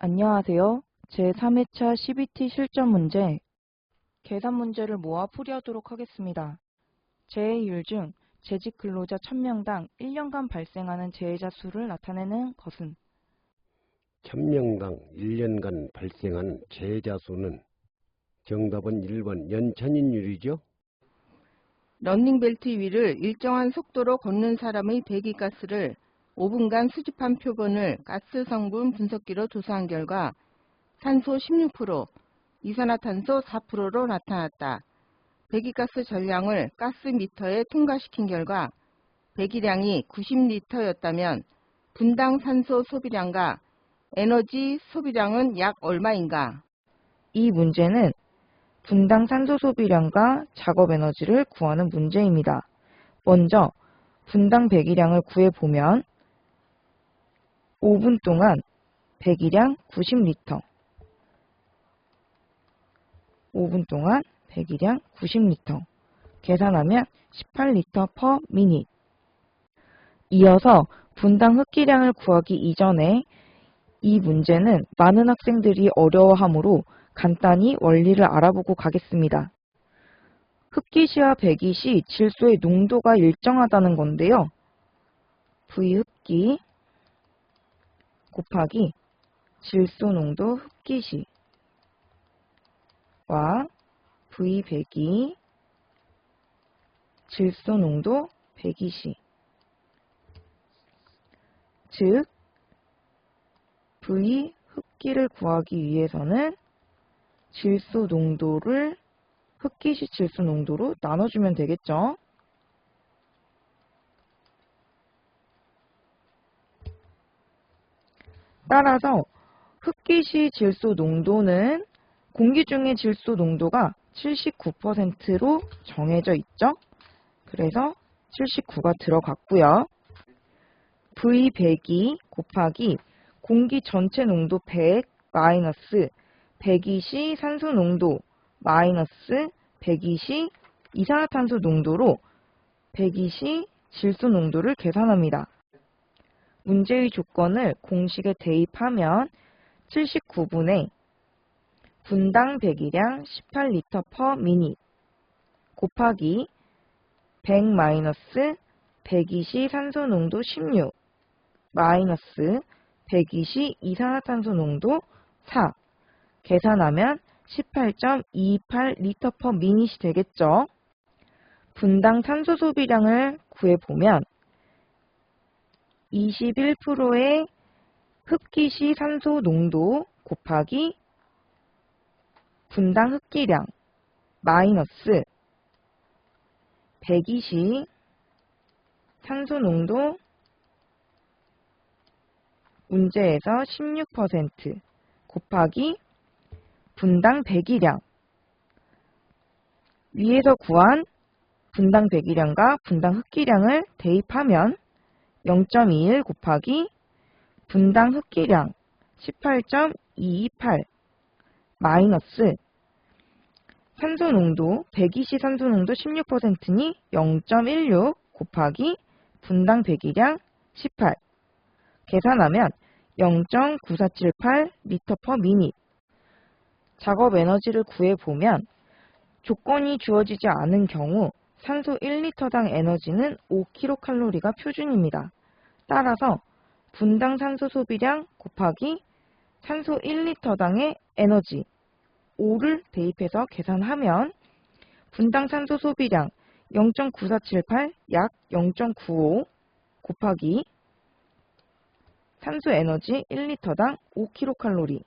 안녕하세요. 제3회차 CBT 실전 문제, 계산 문제를 모아 풀이하도록 하겠습니다. 재해율 중 재직 근로자 1000명당 1년간 발생하는 재해자 수를 나타내는 것은? 1000명당 1년간 발생하는 재해자 수는 정답은 1번 연천인율이죠. 러닝벨트 위를 일정한 속도로 걷는 사람의 배기가스를 5분간 수집한 표본을 가스 성분 분석기로 조사한 결과 산소 16%, 이산화탄소 4%로 나타났다. 배기가스 전량을 가스미터에 통과시킨 결과 배기량이 90리터였다면 분당 산소 소비량과 에너지 소비량은 약 얼마인가? 이 문제는 분당 산소 소비량과 작업 에너지를 구하는 문제입니다. 먼저 분당 배기량을 구해보면 5분 동안 배기량 90리터, 5분 동안 배기량 90리터, 계산하면 18리터 per minute. 이어서 분당 흡기량을 구하기 이전에 이 문제는 많은 학생들이 어려워하므로 간단히 원리를 알아보고 가겠습니다. 흡기시와 배기시 질소의 농도가 일정하다는 건데요. V 흡기 곱하기 질소 농도 흡기시와 V 배기 질소 농도 배기시, 즉 V 흡기를 구하기 위해서는 질소 농도를 흡기시 질소 농도로 나눠주면 되겠죠. 따라서 흡기시 질소 농도는 공기 중의 질소 농도가 79%로 정해져 있죠. 그래서 79가 들어갔고요. V 배기 곱하기 공기 전체 농도 100 마이너스 배기시 산소 농도 마이너스 배기시 이산화탄소 농도로 배기시 질소 농도를 계산합니다. 문제의 조건을 공식에 대입하면 79분의 분당 배기량 18리터 per minute 곱하기 100 마이너스 배기시 산소 농도 16 마이너스 배기시 이산화탄소 농도 4 계산하면 18.28리터 per minute이 되겠죠. 분당 산소 소비량을 구해보면 21%의 흡기시 산소 농도 곱하기 분당 흡기량 마이너스 배기시 산소 농도 문제에서 16% 곱하기 분당 배기량, 위에서 구한 분당 배기량과 분당 흡기량을 대입하면 0.21 곱하기 분당 흡기량 18.228 마이너스 산소 농도, 배기시 산소 농도 16%니 0.16 곱하기 분당 배기량 18 계산하면 0.9478 리터 per minute. 작업 에너지를 구해보면 조건이 주어지지 않은 경우 산소 1리터당 에너지는 5kcal가 표준입니다. 따라서 분당 산소 소비량 곱하기 산소 1리터당의 에너지 5를 대입해서 계산하면 분당 산소 소비량 0.9478 약 0.95 곱하기 산소 에너지 1리터당 5kcal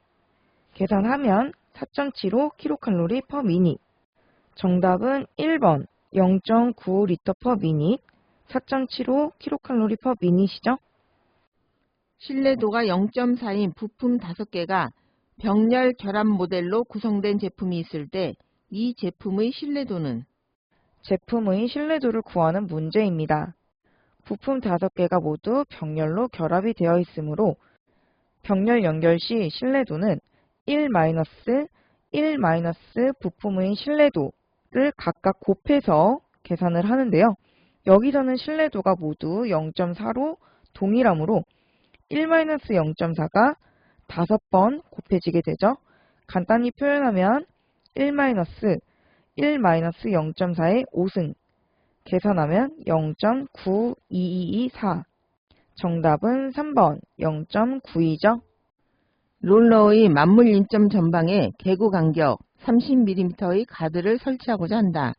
계산하면 4.75kcal per minute. 정답은 1번 0.95리터 per minute 4.75kcal per minute이죠. 신뢰도가 0.4인 부품 5개가 병렬 결합 모델로 구성된 제품이 있을 때 이 제품의 신뢰도는? 제품의 신뢰도를 구하는 문제입니다. 부품 5개가 모두 병렬로 결합이 되어 있으므로 병렬 연결 시 신뢰도는 1 부품의 신뢰도를 각각 곱해서 계산을 하는데요. 여기서는 신뢰도가 모두 0.4로 동일하므로 1-0.4가 5번 곱해지게 되죠. 간단히 표현하면 1-0.4의 5승. 계산하면 0.92224. 정답은 3번 0.92죠. 롤러의 만물 인점 전방에 개구 간격 30mm의 가드를 설치하고자 한다.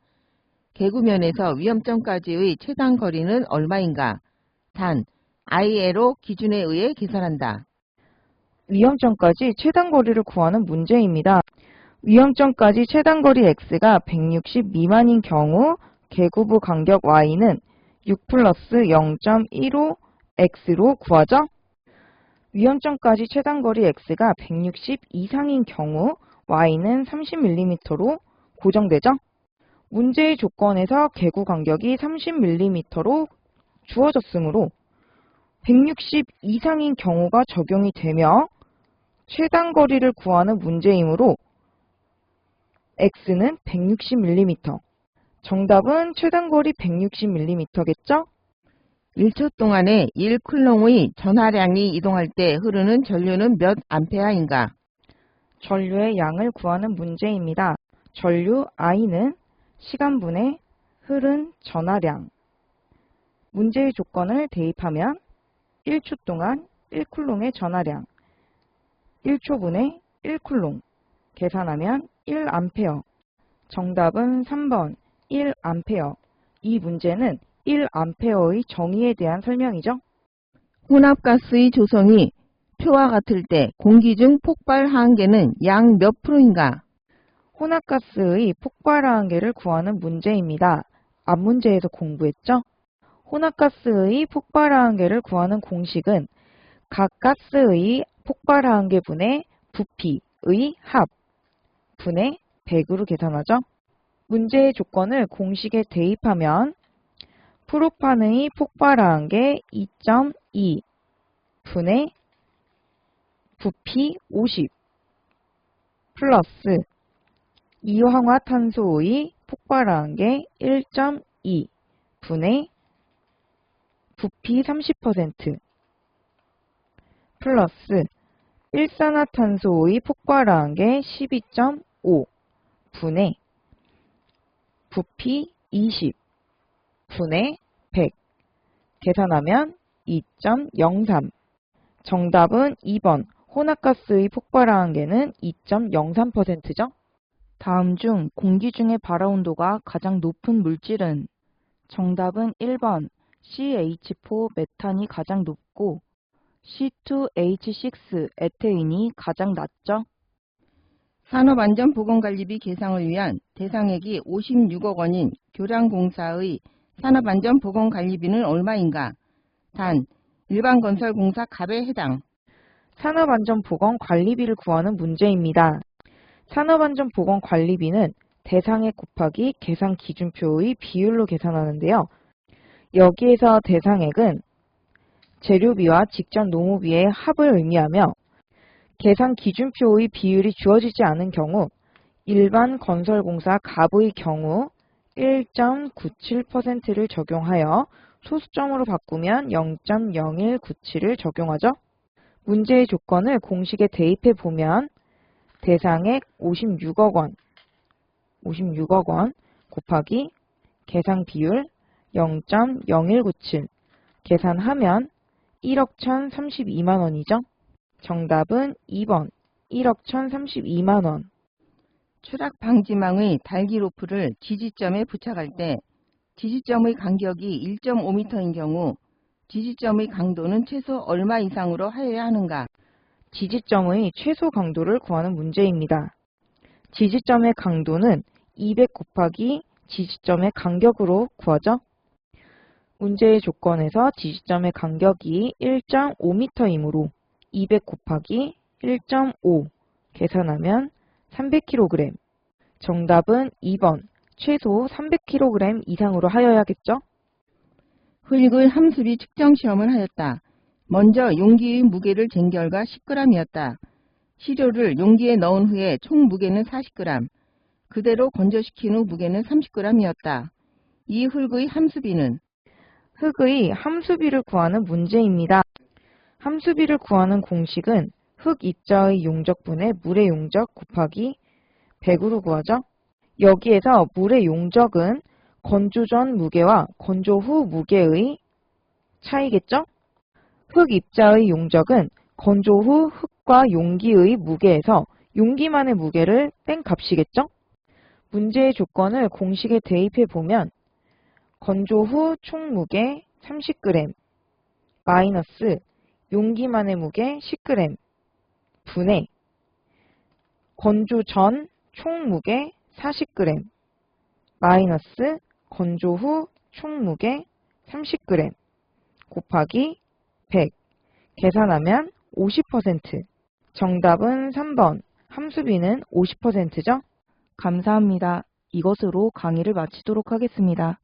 개구면에서 위험점까지의 최단 거리는 얼마인가? 단, ILO 기준에 의해 계산한다. 위험점까지 최단 거리를 구하는 문제입니다. 위험점까지 최단 거리 x가 160 미만인 경우 개구부 간격 y는 6 플러스 0.15x로 구하죠. 위험점까지 최단 거리 x가 160 이상인 경우 y는 30mm로 고정되죠. 문제의 조건에서 개구 간격이 30mm로 주어졌으므로 160 이상인 경우가 적용이 되며 최단 거리를 구하는 문제이므로 x는 160mm. 정답은 최단 거리 160mm겠죠? 1초 동안에 1쿨롱의 전하량이 이동할 때 흐르는 전류는 몇 암페어인가? 전류의 양을 구하는 문제입니다. 전류 I는 시간분의 흐른 전하량. 문제의 조건을 대입하면 1초 동안 1쿨롱의 전하량, 1초분의 1쿨롱, 계산하면 1A. 정답은 3번 1A. 이 문제는 1A의 정의에 대한 설명이죠. 혼합가스의 조성이 표와 같을 때 공기 중 폭발 하한계는 양 몇 프로인가? 혼합가스의 폭발 하한계를 구하는 문제입니다. 앞 문제에서 공부했죠? 혼합가스의 폭발 하한계를 구하는 공식은 각 가스의 폭발 하한계분의 부피의 합 분의 100으로 계산하죠. 문제의 조건을 공식에 대입하면 프로판의 폭발 하한계 2.2 분의 부피 50 플러스 이황화탄소의 폭발 하한계 1.2 분의 부피 30% 플러스 일산화탄소의 폭발 하한계 12.5 분의 부피 20 분의 100 계산하면 2.03. 정답은 2번 혼합가스의 폭발 하한계는 2.03%죠. 다음 중 공기 중의 발화온도가 가장 높은 물질은? 정답은 1번 CH4 메탄이 가장 높고 C2H6 에테인이 가장 낮죠. 산업안전보건관리비 개상을 위한 대상액이 56억 원인 교량공사의 산업안전보건관리비는 얼마인가? 단, 일반건설공사 갑에 해당. 산업안전보건관리비를 구하는 문제입니다. 산업안전보건관리비는 대상액 곱하기 계산기준표의 비율로 계산하는데요. 여기에서 대상액은 재료비와 직전 노무비의 합을 의미하며 계산기준표의 비율이 주어지지 않은 경우 일반 건설공사 갑의 경우 1.97%를 적용하여 소수점으로 바꾸면 0.0197을 적용하죠. 문제의 조건을 공식에 대입해 보면 대상액 56억 원 곱하기 계산 비율 0.0197 계산하면 1억 1,032만 원이죠. 정답은 2번 1억 1,032만 원. 추락 방지망의 달기 로프를 지지점에 부착할 때 지지점의 간격이 1.5m인 경우 지지점의 강도는 최소 얼마 이상으로 하여야 하는가? 지지점의 최소 강도를 구하는 문제입니다. 지지점의 강도는 200 곱하기 지지점의 간격으로 구하죠. 문제의 조건에서 지지점의 간격이 1.5m이므로 200 곱하기 1.5 계산하면 300kg. 정답은 2번 최소 300kg 이상으로 하여야겠죠. 흙의 함수비 측정 시험을 하였다. 먼저 용기의 무게를 잰 결과 10g이었다. 시료를 용기에 넣은 후에 총 무게는 40g. 그대로 건조시킨 후 무게는 30g이었다. 이 흙의 함수비는? 흙의 함수비를 구하는 문제입니다. 함수비를 구하는 공식은 흙 입자의 용적분의 물의 용적 곱하기 100으로 구하죠. 여기에서 물의 용적은 건조 전 무게와 건조 후 무게의 차이겠죠? 흙 입자의 용적은 건조 후 흙과 용기의 무게에서 용기만의 무게를 뺀 값이겠죠? 문제의 조건을 공식에 대입해 보면 건조 후 총 무게 30g 마이너스 용기만의 무게 10g 분의 건조 전 총 무게 40g 마이너스 건조 후 총 무게 30g 곱하기 100 계산하면 50%. 정답은 3번. 함수비는 50%죠? 감사합니다. 이것으로 강의를 마치도록 하겠습니다.